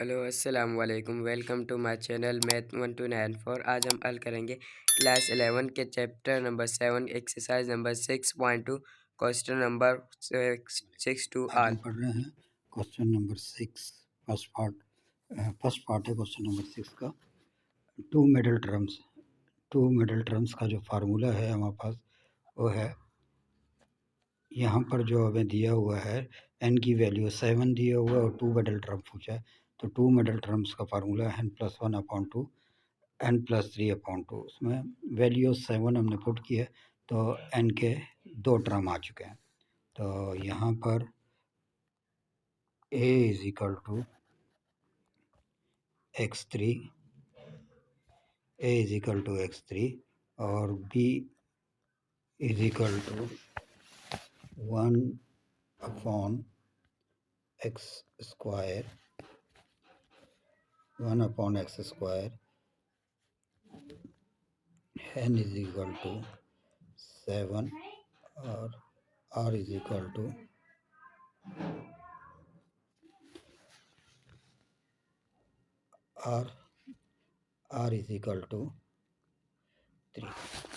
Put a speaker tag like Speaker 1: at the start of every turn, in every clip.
Speaker 1: Hello अस्सलाम वालेकुम। Welcome to my channel math 1294। आज हम हल करेंगे क्लास 11 के chapter number 7 exercise number 6.2 question number 6 टू
Speaker 2: आज
Speaker 1: आल।
Speaker 2: हम पढ़ रहे हैं क्वेश्चन नंबर 6 फर्स्ट पार्ट है क्वेश्चन नंबर 6 का। टू मिडल टर्म्स का जो फार्मूला है हमारे पास वो है, यहाँ पर जो हमें दिया हुआ है n की वैल्यू 7 दिया हुआ है और टू मिडल टर्म पूछा है। तो टू मिडल टर्म्स का फार्मूला है n+1/2 n+3/2। उसमें वैल्यू 7 हमने पुट किया तो n के दो टर्म आ चुके हैं। तो यहाँ पर a is equal to x3 x3 और b is equal to 1/x², 1/x², n is equal to 7 और r is equal to r is equal to 3।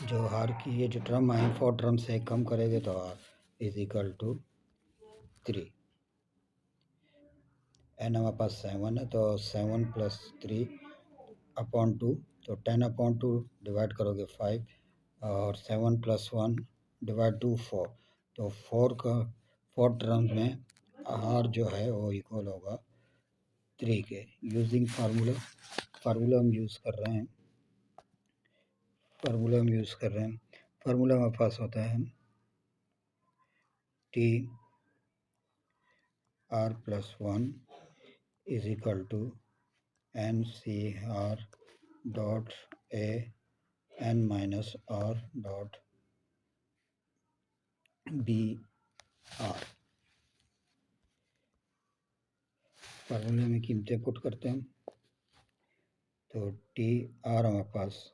Speaker 2: जो r की ये जो टर्म आए 4 टर्म से कम करेंगे तो r is equal to 3। n हमारे पास 7 है तो 7+3/2 तो 10/2 डिवाइड करोगे 5 और 7+1 डिवाइड टू 4। तो 4 टर्म्स में r जो है वो इक्वल होगा 3 के। यूजिंग फार्मूला हम यूज़ कर रहे हैं। फार्मूला हमारे पास होता है t r+1 is equal to NCR dot a n minus r dot b r। फार्मूले में कीमतें पुट करते हैं तो टी आर हमारे पास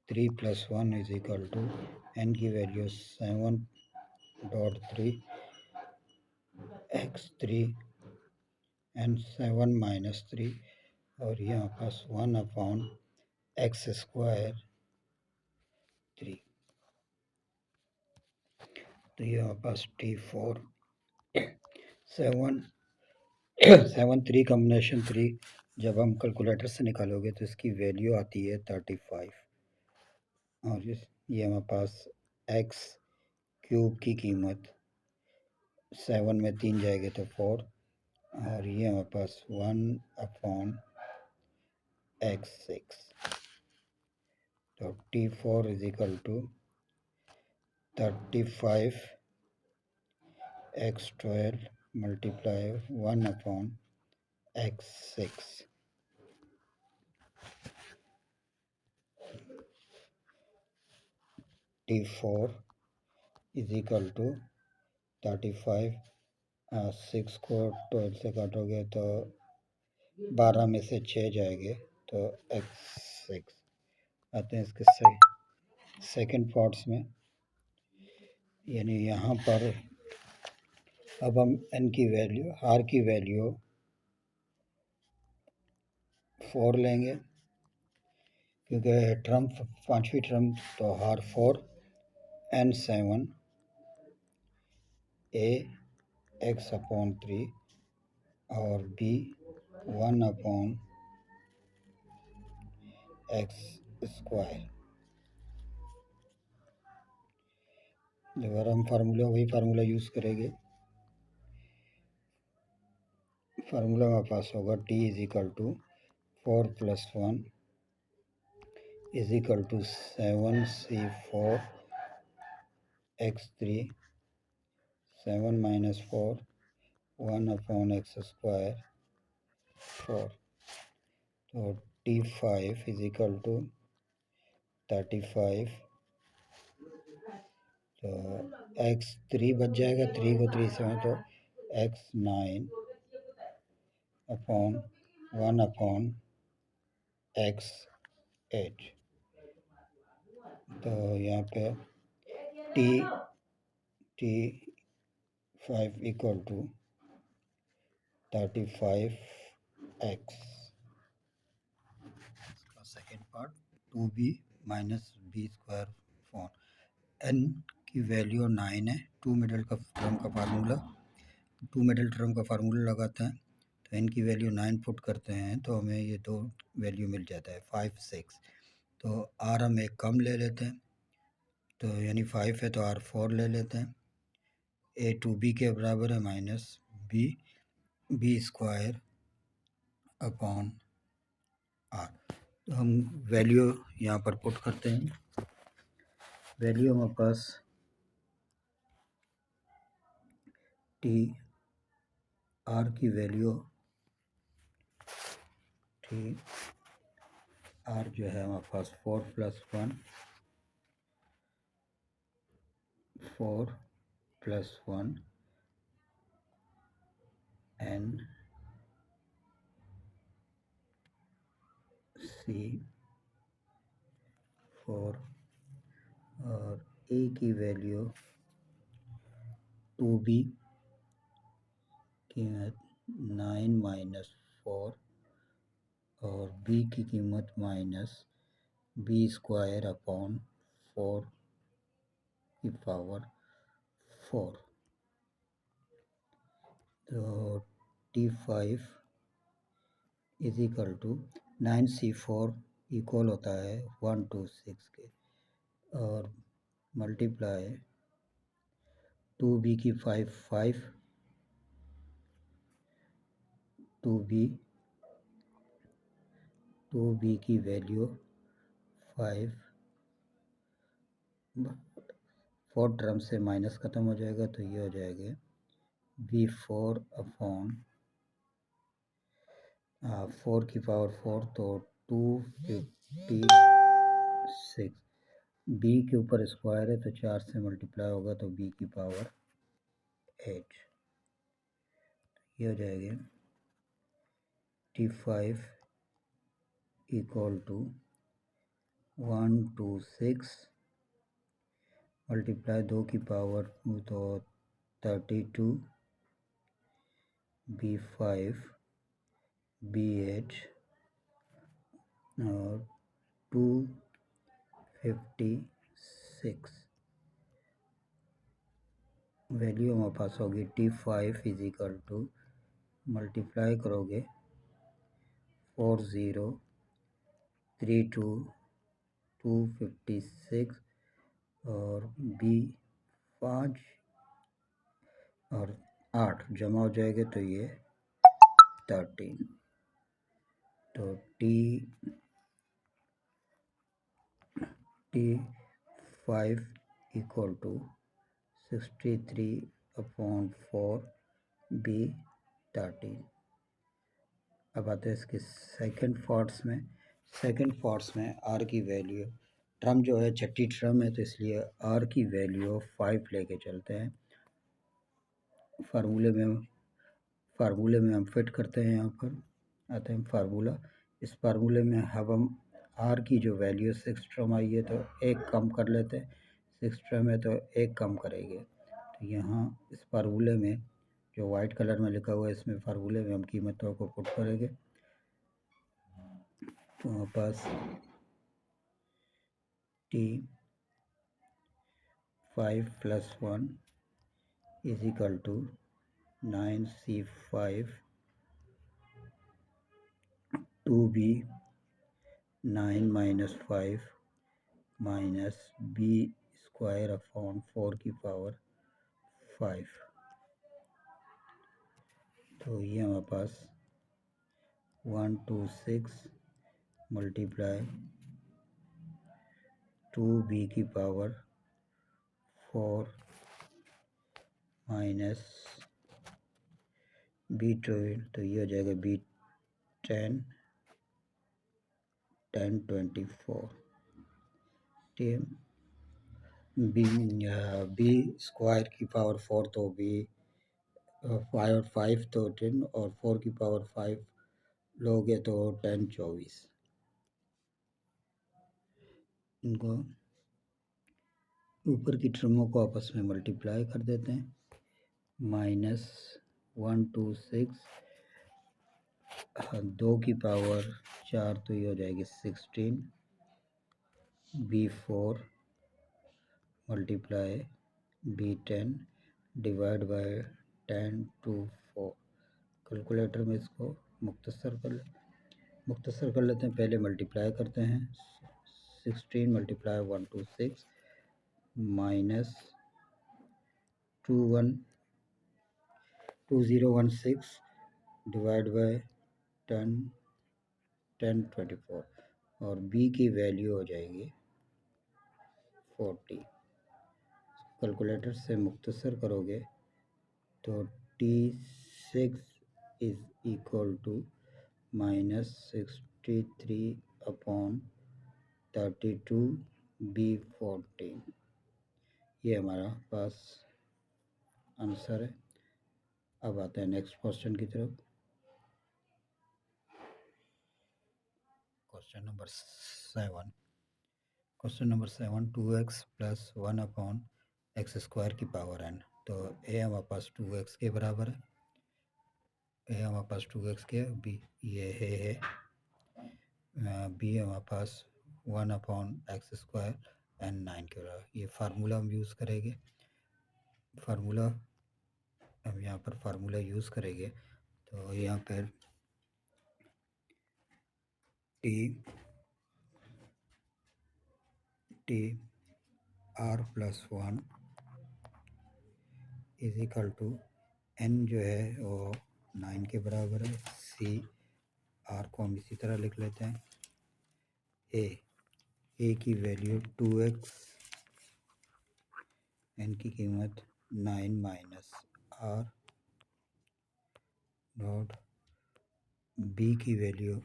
Speaker 2: 3+1 इज इक्वल टू n की वैल्यू 7.3 x3 n 7-3 और ये हमारे पास 1/x², 3। तो ये हमारे पास T4 7 3 कॉम्बिनेशन 3 जब हम कैलकुलेटर से निकालोगे तो इसकी वैल्यू आती है 35 और ये हमारे पास x³ की कीमत 7 में 3 जाएंगे तो 4 और ये हमारे पास 1/x6। तो T4 is equal to 35x12 multiply 1/x6। T4 is equal to 35, 6 को 12 से काटोगे तो 12 में से 6 जाएंगे तो x6 आते हैं। इसके सेकंड पार्ट्स में यानी यहाँ पर अब हम n की वैल्यू r की वैल्यू 4 लेंगे क्योंकि टर्म पांचवी टर्म तो r 4 n 7 a x/3 और b 1/x²। दोबारा हम वही फार्मूला यूज़ करेंगे। फार्मूला हमारे पास होगा t is equal to 4+1 is equal to 7c4 x3 7-4 1/x² 4। तो T5 इज इक्वल टू 35 तो x3 बच जाएगा, 3 को 3 से तो x9/1/x8। तो यहाँ पे T5 इक्वल टू 35 एक्स, इसका second part 2b minus b square upon n की वैल्यू 9 है। टू मिडल टर्म का फार्मूला लगाते हैं, तो एन की वैल्यू 9 पुट करते हैं तो हमें ये दो वैल्यू मिल जाता है 5 6। तो आर हम एक कम ले लेते हैं, तो यानी 5 है तो आर 4 ले लेते हैं। ए टू बी के बराबर है minus b square upon r. तो हम वैल्यू यहाँ पर पुट करते हैं। वैल्यू हमारे पास टी आर की वैल्यू टी आर जो है हमारे पास 4 + 1 4 + 1 एन सी 4 और ए की वैल्यू 2b कीमत 9 - 4 और b की कीमत माइनस बी स्क्वायर अपॉन 4 की पावर 4। तो T5 is equal to 9C4 equal होता है 126 के, और मल्टीप्लाई 2b की 5 2b की वैल्यू 5 4 टर्म से माइनस ख़त्म हो जाएगा, तो ये हो जाएगा b4 अपॉन 4 की पावर 4 तो 256। b के ऊपर स्क्वायर है तो 4 से मल्टीप्लाई होगा तो b की पावर 8। ये हो जाएगा T5 इक्वल टू 126 मल्टीप्लाई 2 की पावर तो 32 b5 b8 और 256। वैल्यू हमारे पास होगी T5 is equal to, multiply करोगे 4032 256 और b5 और 8 जमा हो जाएगा तो ये 13। तो T5 इक्वल टू 63/4 b13। अब आते हैं इसके सेकंड पार्ट्स में आर की वैल्यू, टर्म जो है छठी टर्म है तो इसलिए आर की वैल्यू 5 लेके चलते हैं। फार्मूले में हम फिट करते हैं। यहाँ पर आते हैं फार्मूला। इस फार्मूले में हम आर की जो वैल्यू 6 टर्म आई है तो एक कम कर लेते हैं, 6 टर्म है तो एक कम करेंगे। तो यहाँ इस फार्मूले में जो वाइट कलर में लिखा हुआ है इसमें फार्मूले में हम कीमतों को पुट करेंगे। तो हमारे पास T5 + 1 is equal to 9C5 2b 9 - 5 minus b square upon 4 की पावर 5। तो ये हमारे पास 126 मल्टीप्लाई 2b की पावर 4 माइनस b12, तो ये हो जाएगा b10 1024। बी स्क्वायर की पावर 4 तो बी 5 और 5 तो 10 और 4 की पावर 5 लोगे तो 10 24। इनको ऊपर की टर्मों को आपस में मल्टीप्लाई कर देते हैं। -126 2 की पावर 4 तो ये हो जाएगी 16 B4 multiply B10 divide by 10 to 4। Calculator में इसको मुख्तसर कर लेते हैं। पहले मल्टीप्लाई करते हैं। 16 मल्टीप्लाई 126 माइनस 2016 डिवाइड बाय 10 और b की वैल्यू हो जाएगी 40। कैलकुलेटर से मुख्तसर करोगे तो T6 is equal to -63/32 B14। ये हमारा पास आंसर है। अब आते हैं नेक्स्ट क्वेश्चन की तरफ। Question number 7 2x plus 1/x² की पावर n। तो ए हमारे पास 2x के बराबर है, ए हमारे पास 2x के, बी ये है बी हमारे पास 1/x² एंड 9 के बराबर। ये फार्मूला हम यूज़ करेंगे। हम यहाँ पर फार्मूला यूज़ करेंगे तो यहाँ पर t r plus 1 is equal to n जो है वो 9 के बराबर है। सी आर को हम इसी तरह लिख लेते हैं। ए की वैल्यू 2x, n की कीमत 9 माइनस आर डॉट बी की वैल्यू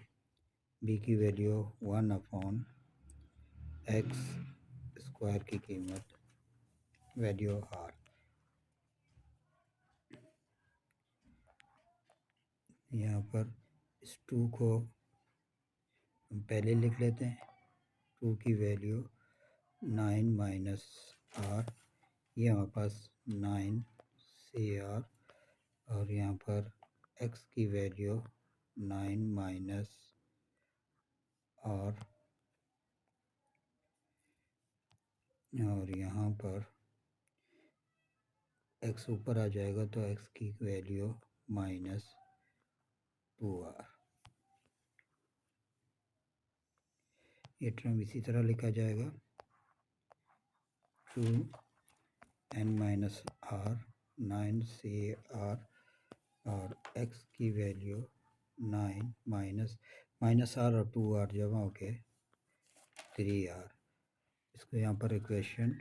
Speaker 2: 1/x² की कीमत वैल्यू आर। यहाँ पर इस 2 को हम पहले लिख लेते हैं। 2 की वैल्यू 9 माइनस आर, ये हमारे पास 9 CR, और यहाँ पर x की वैल्यू 9 माइनस आर, और यहाँ पर x ऊपर आ जाएगा तो x की वैल्यू -2r। ये टर्म इसी तरह लिखा जाएगा। 2n माइनस आर 9CR और x की वैल्यू 9 माइनस आर और 2r जमा होके 3r। इसको यहाँ पर इक्वेशन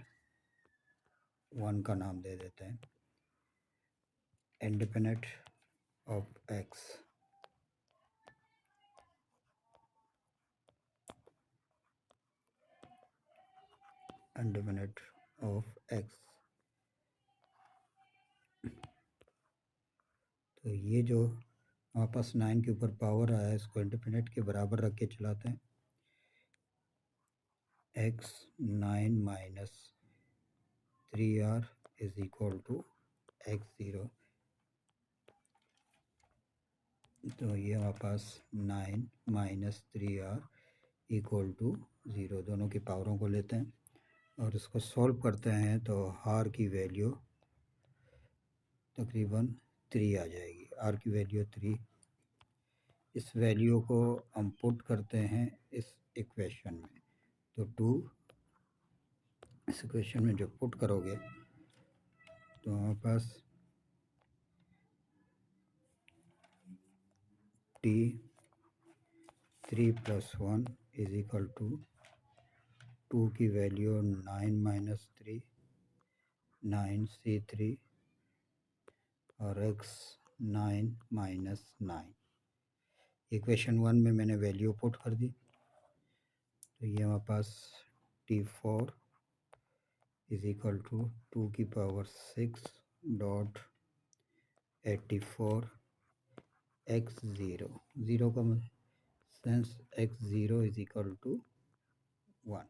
Speaker 2: 1 का नाम दे देते हैं। Independent of x, independent of x। तो ये जो हमारे पास 9 के ऊपर पावर आया है इसको इंडिपेंडेंट के बराबर रख के चलाते हैं। x 9 minus 3r is equal to x0। तो ये हमारे पास 9 माइनस 3r इक्वल टू 0, दोनों की पावरों को लेते हैं और इसको सॉल्व करते हैं तो r की वैल्यू तकरीबन 3 आ जाएगी। r की वैल्यू 3। इस वैल्यू को हम पुट करते हैं इस इक्वेशन में, तो 2 इस इक्वेशन में जो पुट करोगे तो हमारे पास T3 plus 1 is equal to 2 की वैल्यू 9 माइनस 3 9C3 और x 9 माइनस 9। इक्वेशन 1 में मैंने वैल्यू पुट कर दी तो ये हमारे पास T4 इज इक्वल टू 2 की पावर 6 डॉट 84 x0। 0 का sense x0 is equal to 1।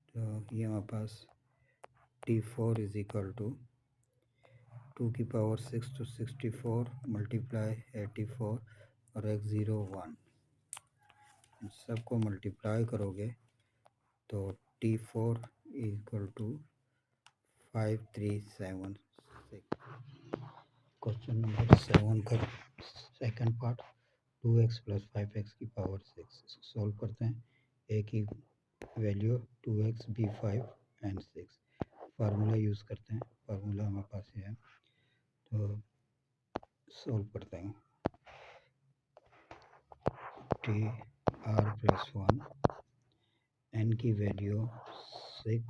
Speaker 2: तो ये हमारे पास T4 इज इक्वल टू 2 की पावर 6 तो 64 मल्टीप्लाई 84 और x0 1, इन सबको मल्टीप्लाई करोगे तो T4 equal to 5376। Question number 7 का second part, 2x plus 5x की पावर 6, इसको सॉल्व करते हैं। a की value 2x b5 and 6, formula use करते हैं, फार्मूला हमारे पास है तो सॉल्व करते हैं। टी आर प्लस 1, एन की वैल्यू 6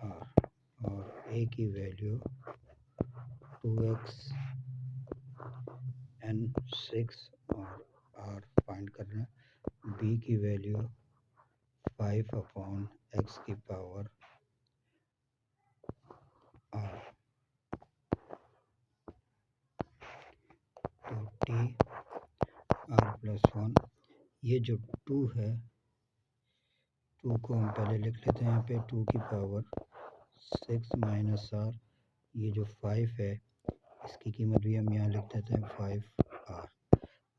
Speaker 2: आर और ए की वैल्यू 2x एन 6 और आर फाइंड करना। बी की वैल्यू 5 अपॉन एक्स की पावर आर, तो टी आर प्लस 1, ये जो 2 है, 2 को हम पहले लिख लेते हैं यहाँ पे, 2 की पावर 6 माइनस आर, ये जो 5 है इसकी कीमत भी हम यहाँ लिख देते हैं 5r,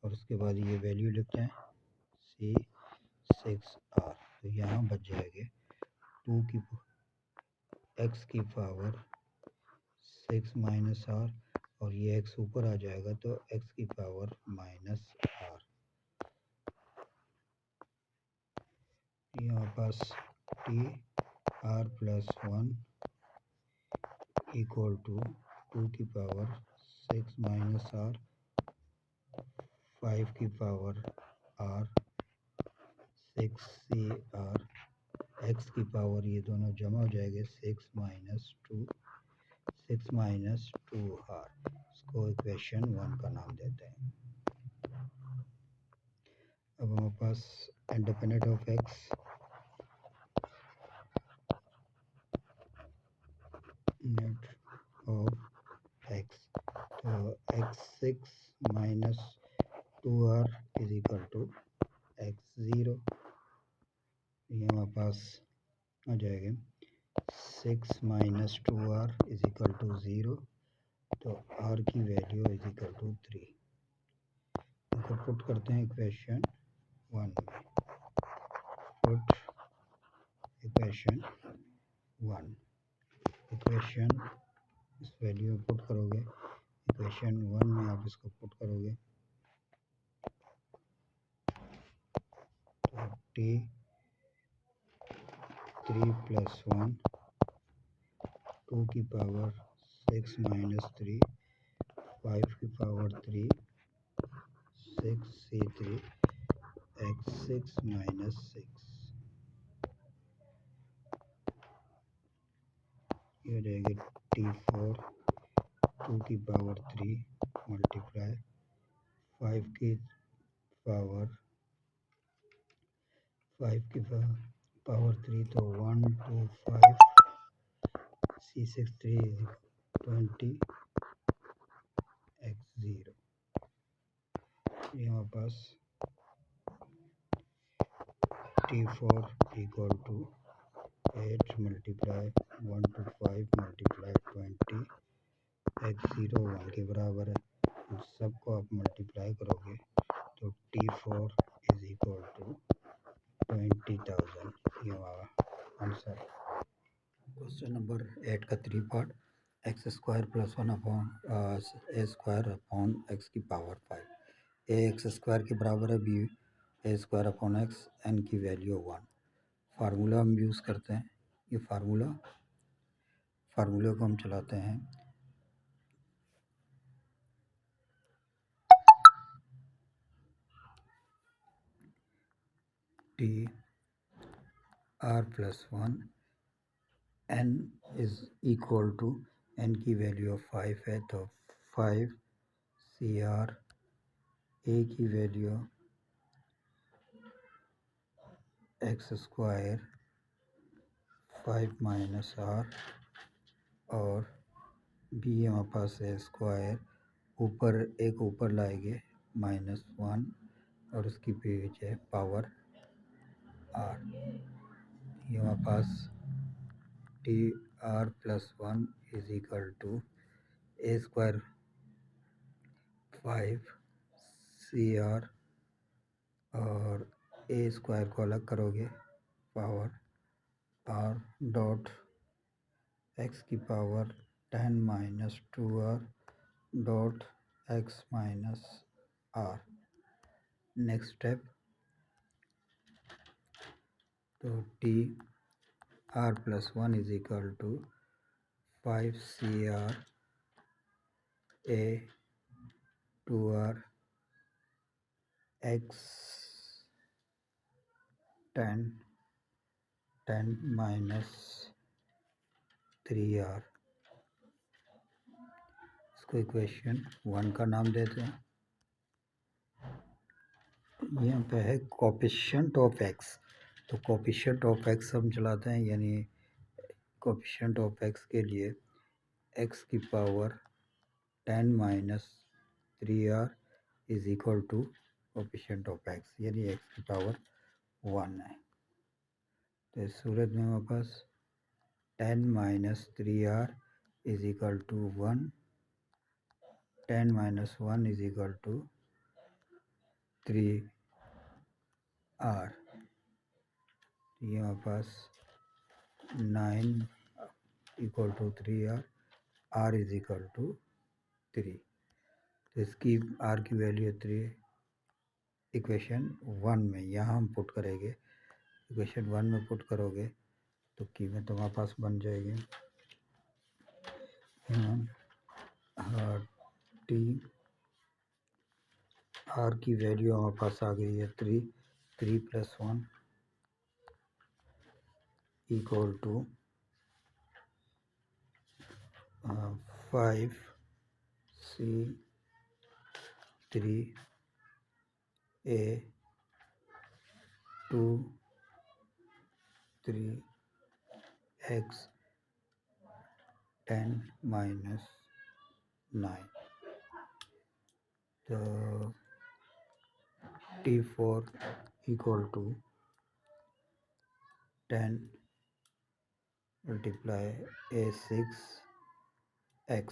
Speaker 2: और उसके बाद ये वैल्यू लिखते हैं सी 6r, तो यहाँ बच जाएगा 2 की x की पावर 6 माइनस आर, और ये x ऊपर आ जाएगा तो x की पावर माइनस आर। यहाँ पास T are plus 1 equal to 2 की पावर 6 माइनस आर, 5 की power R, 6 C R, X की पावर, ये दोनों जमा हो जाएंगे 6 माइनस 2 आर, इसको इक्वेशन 1 का नाम देते हैं। अब हमारे पास independent of X, net of X, तो x6 minus 2r is equal to x0, ये हमारे पास आ जाएगा 6 minus 2r is equal to 0, तो r की वैल्यू इज इक्वल टू 3, इनको पुट करते हैं इक्वेशन 1 में, पुट इक्वेशन 1, इक्वेशन इस वैल्यू में पुट करोगे, इक्वेशन 1 में आप इसको पुट करोगे तो टी 3 प्लस 1, 2 की पावर 6 माइनस 3, 5 की पावर 3, 6 C3 x6 माइनस 6, ये हो जाएगी T4 2 की पावर 3 मल्टीप्लाई 5 की पावर 3, तो 1 2 5 C6 3 20 x0, यहाँ पास T4 equal to 8 multiply 1 to 5 multiply 20 x0 1 के बराबर है, इन सबको आप मल्टीप्लाई करोगे तो T4 इज इक्वल टू 20,000, ये हमारा आंसर। क्वेश्चन नंबर 8 का 3 part, X square plus 1 upon A square upon X की पावर 5, ए एक्स स्क्वायर के बराबर है, B A square upon X, N की वैल्यू 1, फार्मूला हम यूज़ करते हैं, ये फार्मूले को हम चलाते हैं, T are plus 1, N is equal to, N की वैल्यू 5 है तो 5 सी आर, ए की value X square 5 minus R, और बी हमारे पास है स्क्वायर, ऊपर एक ऊपर लाएंगे -1 और उसकी पेज है पावर आर, ये हमारे पास T r plus 1 is equal to a square 5 cr और a स्क्वायर को अलग करोगे पावर r डॉट x की power 10 minus 2r dot x minus r। Next step, तो t r plus 1 is equal to 5 cr a 2r x 10 minus 3r। इसको equation 1 का नाम देते हैं। यहाँ पे है कोफिशिएंट ऑफ x, तो कोफिशिएंट ऑफ x हम चलाते हैं, यानी कोफिशिएंट ऑफ x के लिए x की power 10 minus 3r is equal to coefficient of x, यानी x की पावर 1 है। तो इस सूरत में हमारे पास 10 minus 3r is equal to 1, 10 minus 1 is equal to 3r। ये हमारे पास 9 equal to 3r, r is equal to 3। तो इसकी r की वैल्यू 3 इक्वेशन 1 में यहाँ हम पुट करेंगे। इक्वेशन 1 में पुट करोगे तो कीमत हमारे पास बन जाएगी टी आर की वैल्यू हमारे पास आ गई है 3 plus 1 equal to 5 c 3 a 2 3 x 10 minus 9। तो T4 equal to 10 multiply a6 x।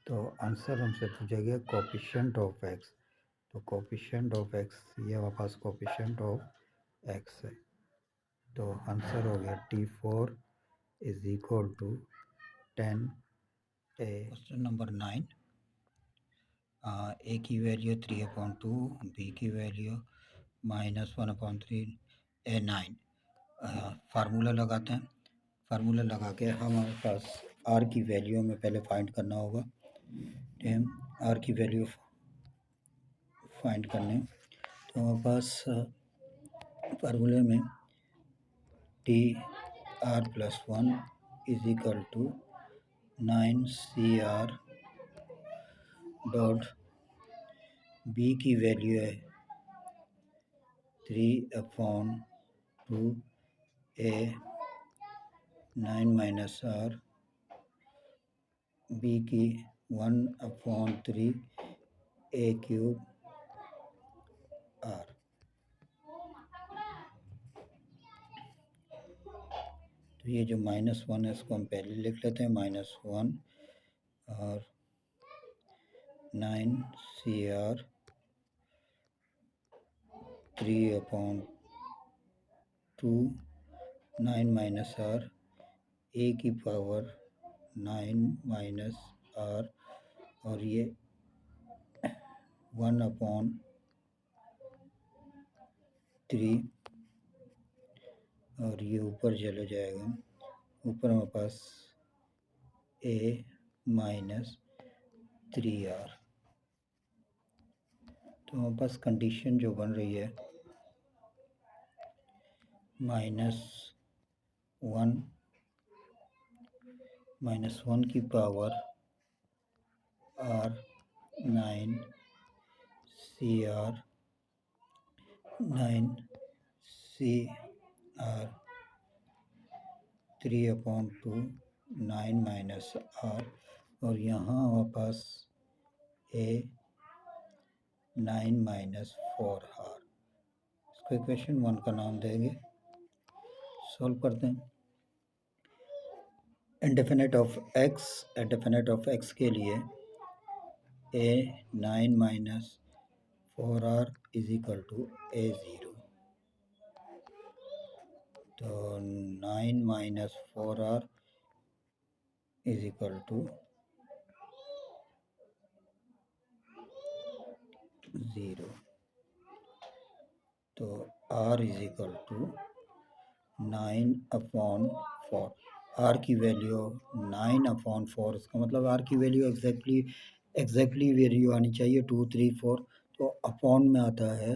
Speaker 2: तो आंसर हमसे पूछा गया कोफिशिएंट ऑफ x, तो कोफिशिएंट ऑफ x ये हमारे पास कोफिशिएंट ऑफ x है। तो आंसर हो गया T4 is equal to 10 a। Question number 9, a की वैल्यू 3/2, बी की वैल्यू -1/3, ए 9। फार्मूला लगाते हैं। फार्मूला लगा के हमारे पास आर की वैल्यू हमें पहले फाइंड करना होगा। हम आर की वैल्यू फाइंड करने, तो हमारे पास फार्मूले में t are plus 1 is equal to 9 CR dot b की वैल्यू है 3/2 a 9 माइनस r, बी की 1/3 a क्यूब r। तो ये जो -1 है इसको हम पहले लिख लेते हैं, -1 और 9 CR 3/2 9 माइनस r a की पावर 9 माइनस r, और ये 1/3 और ये ऊपर चले जाएगा। ऊपर हमारे पास a माइनस 3r। तो हमारे पास कंडीशन जो बन रही है -1 की power r 9 CR 9 CR 3/2 9 minus r, और यहाँ हमारे पास a 9 माइनस 4r। इसको इक्वेशन 1 का नाम देंगे। सॉल्व करते हैं। इंडेफिनेट ऑफ एक्स के लिए a 9 minus 4r is equal to A0। तो 9 minus 4r is equal to 0। तो r is equal to 9/4। r की वैल्यू 9/4, इसका मतलब r की वैल्यू एग्जैक्टली वैल्यू आनी चाहिए 2 3 4। तो अपॉन में आता है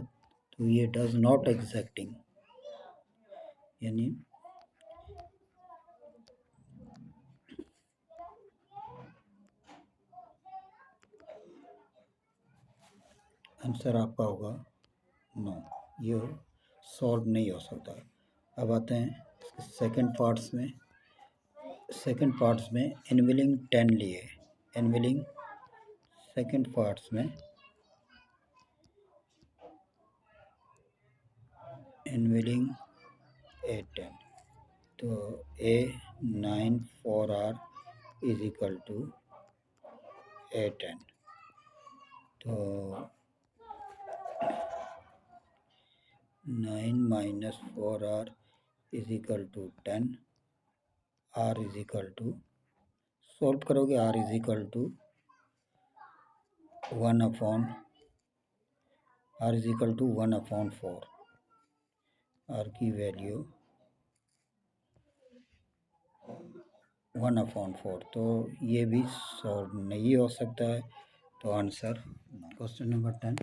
Speaker 2: तो ये डज नॉट एग्जैक्टिंग, यानी आंसर आपका होगा नो, ये सॉल्व नहीं हो सकता। अब आते हैं सेकंड पार्ट्स में इनविलिंग 10 लिए। इनविलिंग सेकंड पार्ट्स में इनविलिंग A10। तो A9 4r is equal to A10। तो 9 minus 4r is equal to 10। r is equal to, solve करोगे r is equal to 1/4। r की वैल्यू 1/4, तो ये भी सॉल्व नहीं हो सकता है। तो answer question number 10,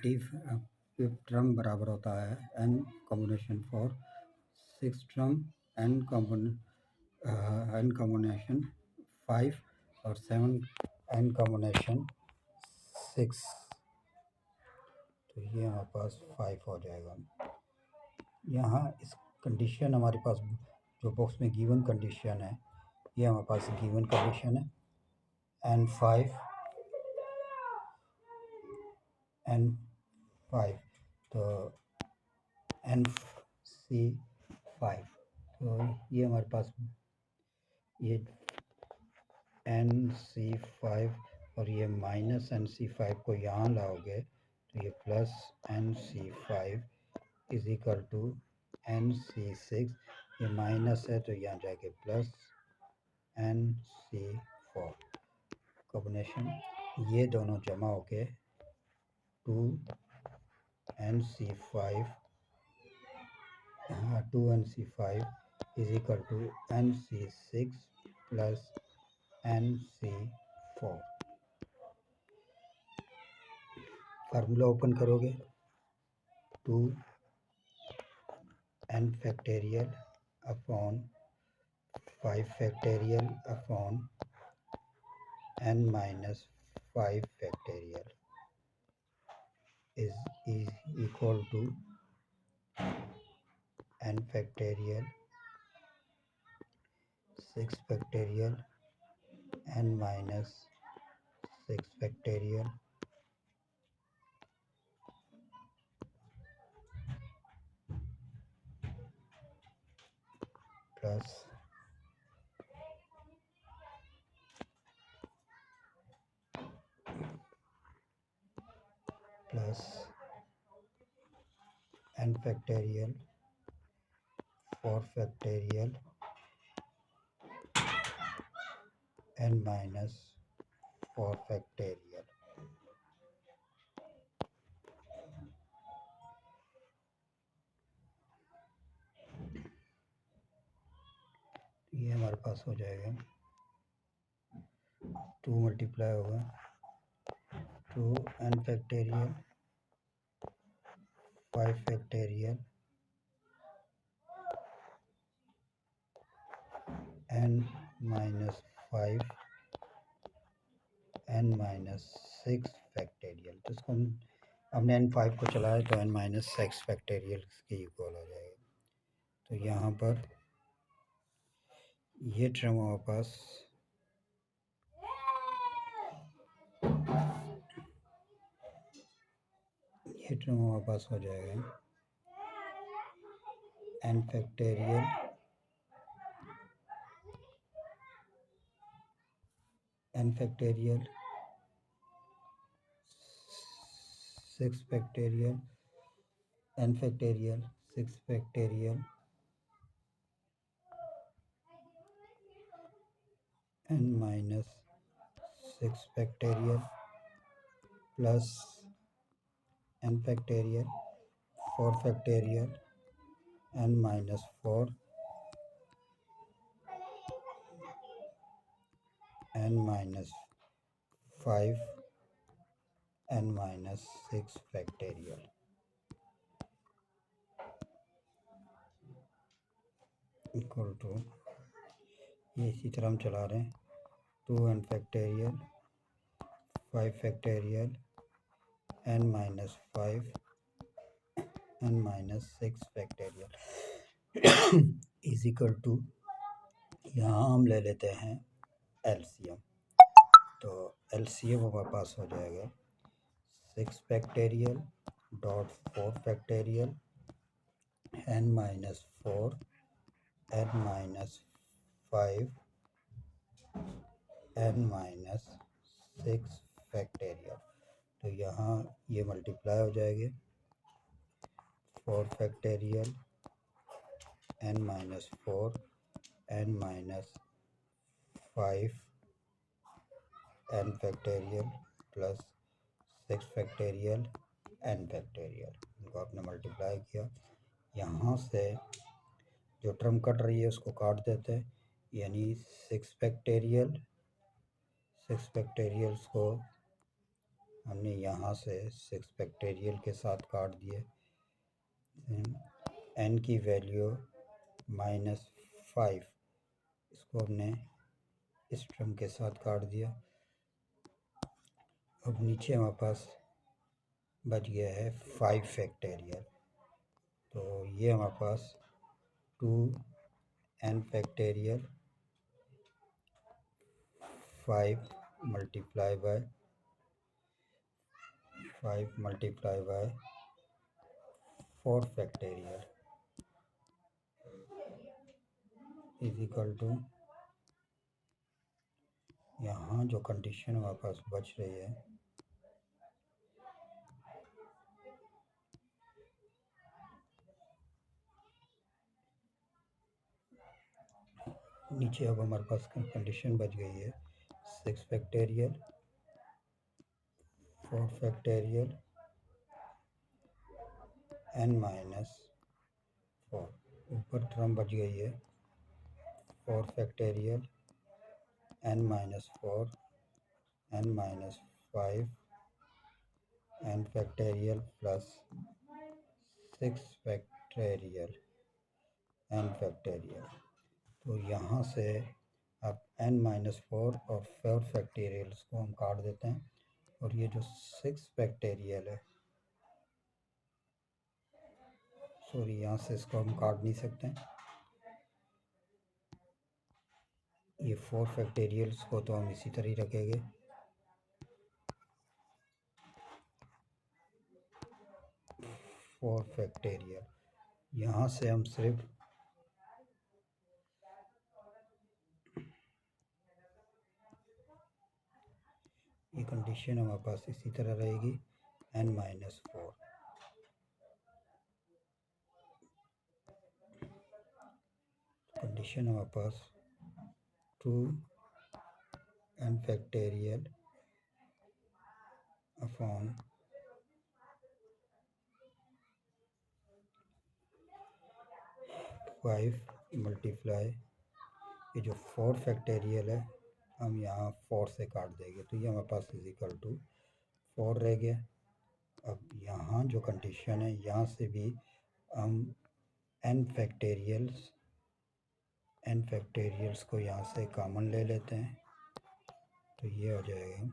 Speaker 2: T fifth term बराबर होता है n combination 4, six term n combination 5 और 7 n कॉम्बिनेशन 6। तो ये हमारे पास 5 हो जाएगा। यहाँ इस कंडीशन हमारे पास जो बॉक्स में गिवन कंडीशन है, ये हमारे पास गिवन कंडीशन है n5 तो NC5। तो ये हमारे पास ये NC5 और ये माइनस NC5 को यहाँ लाओगे तो ये plus NC5 is equal to NC6। ये माइनस है तो यहाँ जाके प्लस NC4 कॉम्बिनेशन, ये दोनों जमा होके 2NC5 is equal to NC6 plus NC4। Formula open करोगे 2n factorial upon 5 factorial upon n minus 5 factorial is equal to n factorial 6 factorial n minus 6 factorial plus n factorial 4 factorial n minus 4 factorial. ये हमारे पास हो जाएगा 2 multiply होगा 2n factorial 5 factorial n minus 5 n minus 6 factorial. तो इसको हमने n5 को चलाया तो n माइनस 6 फैक्टोरियल के इक्वल हो जाएगा। तो यहाँ पर ये टर्म हमारे पास हो जाएगा n factorial n factorial, 6 factorial, n factorial, 6 factorial, n minus 6 factorial plus n factorial, 4 factorial, n minus 4, n minus 5, n minus 6 factorial equal to, ये इसी तरह हम चला रहे हैं, 2n factorial, 5 factorial, n minus 5, n minus 6 factorial is equal to, यहाँ हम ले लेते हैं एलसीएम, तो एलसीएम हमारे पास हो जाएगा 6 factorial dot 4 factorial, n minus 4, n minus 5, n minus 6 factorial, तो यहाँ ये मल्टीप्लाई हो जाएंगे, 4 factorial, n minus 4, n minus 5, n factorial plus 6 factorial, n factorial, इनको आपने मल्टीप्लाई किया, यहाँ से जो टर्म कट रही है उसको काट देते हैं, यानी 6 फैक्टेरियल्स को हमने यहाँ से 6 फैक्टेरियल के साथ काट दिए, n की वैल्यू -5, इसको हमने इस टर्म के साथ काट दिया। अब नीचे हमारे पास बच गया है 5 फैक्टेरियल, तो ये हमारे पास 2n factorial 5 multiply by 4 factorial is equal to, यहाँ जो कंडीशन हमारे पास बच रही है, नीचे अब हमारे पास कंडीशन बच गई है 6 फैक्टेरियल, 4 फैक्टेरियल, n माइनस 4, ऊपर टर्म बच गई है 4 factorial, n minus 4, n minus 5, n factorial plus 6 factorial, n factorial, तो यहाँ से अब n माइनस 4 और 4 फैक्टेरियल्स को हम काट देते हैं, और ये जो 6 फैक्टेरियल है, सॉरी यहाँ से इसको हम काट नहीं सकते, ये 4 फैक्टेरियल्स को तो हम इसी तरह ही रखेंगे, फोर फैक्टेरियल, यहाँ से हम सिर्फ ये कंडीशन हमारे पास इसी तरह रहेगी, n माइनस 4, कंडीशन हमारे पास 2n फैक्टेरियल अपॉन 5 मल्टीप्लाई, ये जो 4 फैक्टेरियल है हम यहाँ 4 से काट देंगे, तो ये हमारे पास इज इक्वल टू 4 रह गया। अब यहाँ जो कंडीशन है, यहाँ से भी हम n फैक्टेरियल्स को यहाँ से कॉमन ले लेते हैं, तो ये हो जाएगा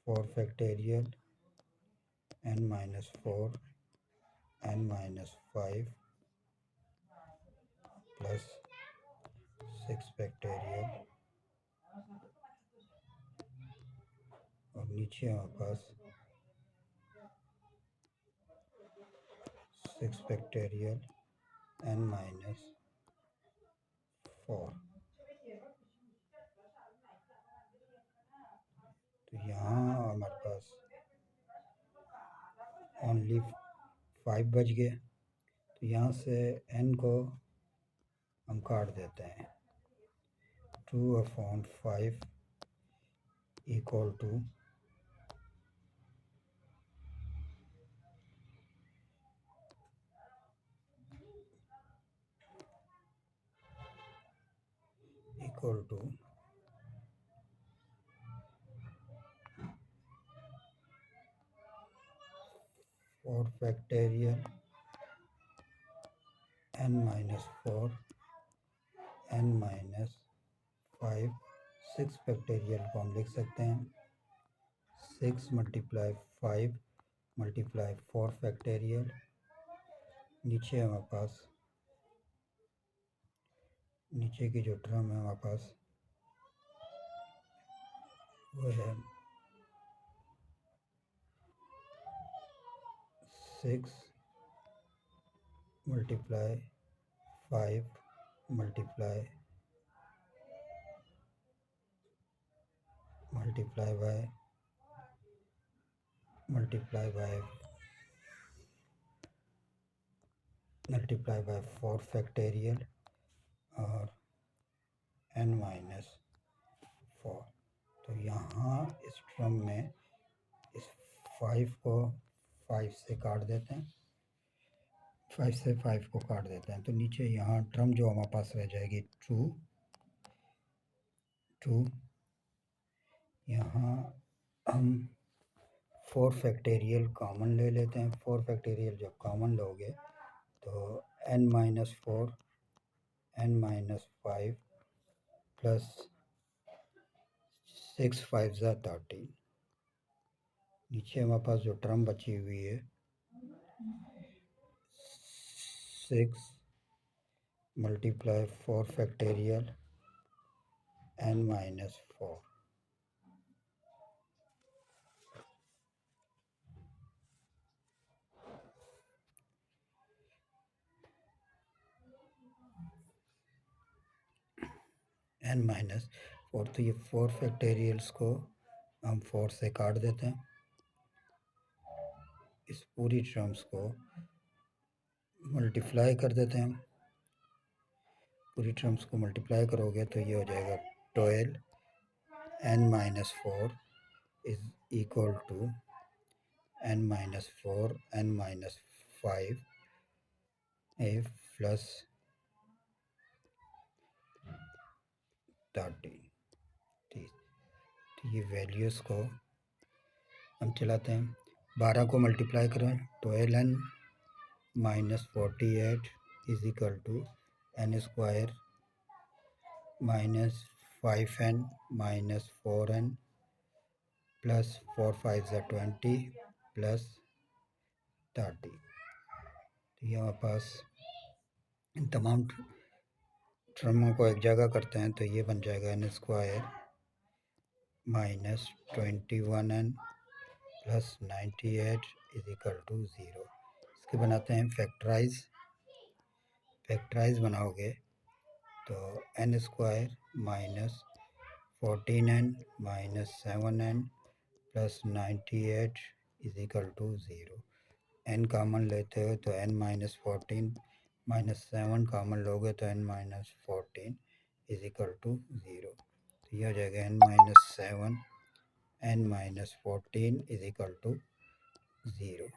Speaker 2: 4 factorial, n minus 4, n minus 5 plus 6 फैक्टेरियल, और नीचे हमारे पास 6 फैक्टेरियल, n माइनस 4, तो यहाँ हमारे पास ओनली 5 बच गए। तो यहाँ से n को हम काट देते हैं। 2/5 equal to equal to 4 factorial n-4 n-5 6 factorial को हम लिख सकते हैं 6 मल्टीप्लाई 5 मल्टीप्लाई 4 फैक्टोरियल। नीचे हमारे पास नीचे की जो टर्म है हमारे पास वो है 6 multiply 5 multiply by multiply by 4 factorial और n-4। तो यहाँ इस टर्म में इस 5 को 5 से काट देते हैं 5 से 5 को काट देते हैं। तो नीचे यहाँ टर्म जो हमारे पास रह जाएगी 2 यहाँ हम 4 फैक्टोरियल कॉमन ले लेते हैं। 4 फैक्टोरियल जब कॉमन लोगे तो n-4 n-5 प्लस 6 5 13। नीचे हमारे पास जो टर्म बची हुई है 6 मल्टीप्लाई 4 फैक्टोरियल n-4 n-4। तो ये 4 फैक्टोरियल्स को हम 4 से काट देते हैं। इस पूरी टर्म्स को मल्टीप्लाई कर देते हैं। पूरी टर्म्स को मल्टीप्लाई करोगे तो ये हो जाएगा 12 n-4 is equal to n-4 n-5 plus 13। तो ये वैल्यूज़ को हम चलाते हैं। 12 को मल्टीप्लाई करें 12n minus 48 is equal to n square minus 5n minus 4n plus 4 5 20 plus 30। तो ये हमारे पास इन तमाम टर्मों को एक जगह करते हैं तो ये बन जाएगा n square minus 21n plus 98 is equal to 0। इसके बनाते हैं फैक्टराइज बनाओगे तो n square minus 14n minus 7n plus 98 is equal to 0। n common लेते हो तो n माइनस 14 माइनस 7 कॉमन लोगे तो n minus 14 is equal to 0। तो ये हो जाएगा n minus 7 n minus 14 is equal to 0।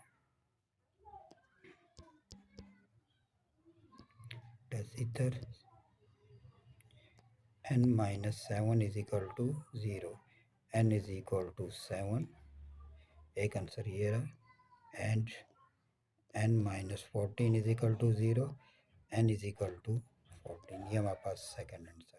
Speaker 2: इधर n minus 7 is equal to 0, n is equal to 7, एक आंसर ये रहा, and n minus 14 is equal to 0, n is equal to 14, ये हमारे पास सेकेंड आंसर।